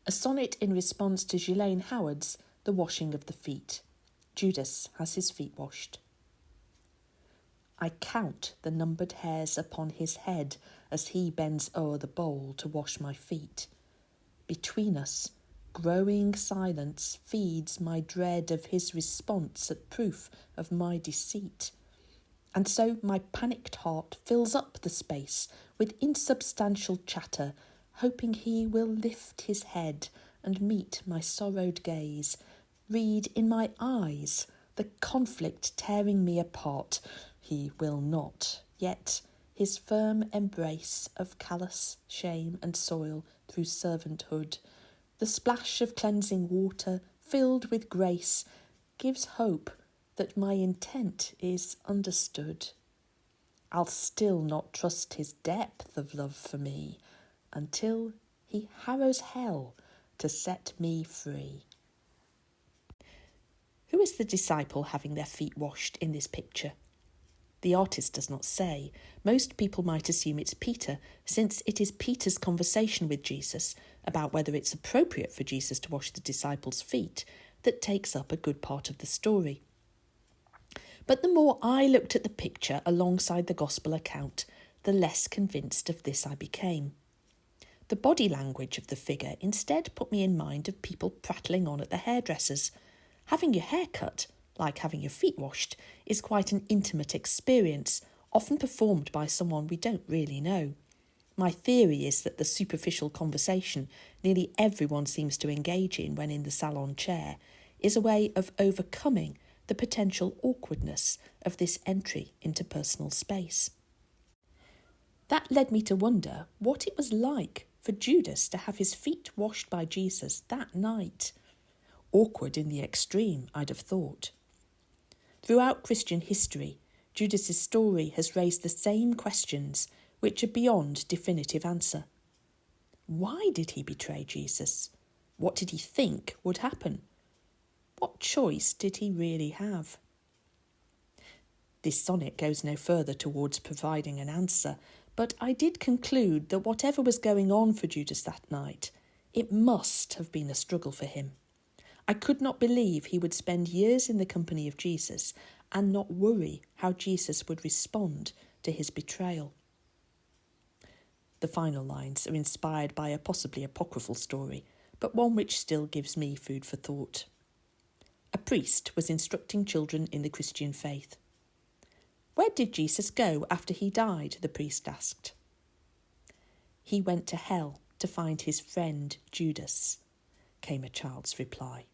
a sonnet in response to Ghislaine Howard's The Washing of the Feet. Judas has his feet washed. I count the numbered hairs upon his head as he bends o'er the bowl to wash my feet. Between us, growing silence feeds my dread of his response at proof of my deceit. And so my panicked heart fills up the space with insubstantial chatter, hoping he will lift his head and meet my sorrowed gaze, read in my eyes the conflict tearing me apart. He will not, yet his firm embrace of callous shame and soil through servanthood, the splash of cleansing water filled with grace, gives hope that my intent is understood. I'll still not trust his depth of love for me until he harrows hell to set me free. Who is the disciple having their feet washed in this picture? The artist does not say. Most people might assume it's Peter, since it is Peter's conversation with Jesus about whether it's appropriate for Jesus to wash the disciples' feet that takes up a good part of the story. But the more I looked at the picture alongside the gospel account, the less convinced of this I became. The body language of the figure instead put me in mind of people prattling on at the hairdressers. Having your hair cut, like having your feet washed, is quite an intimate experience, often performed by someone we don't really know. My theory is that the superficial conversation nearly everyone seems to engage in when in the salon chair is a way of overcoming the potential awkwardness of this entry into personal space. That led me to wonder what it was like for Judas to have his feet washed by Jesus that night. Awkward in the extreme, I'd have thought. Throughout Christian history, Judas's story has raised the same questions which are beyond definitive answer. Why did he betray Jesus? What did he think would happen? What choice did he really have? This sonnet goes no further towards providing an answer, but I did conclude that whatever was going on for Judas that night, it must have been a struggle for him. I could not believe he would spend years in the company of Jesus and not worry how Jesus would respond to his betrayal. The final lines are inspired by a possibly apocryphal story, but one which still gives me food for thought. A priest was instructing children in the Christian faith. "Where did Jesus go after he died?" the priest asked. "He went to hell to find his friend Judas," came a child's reply.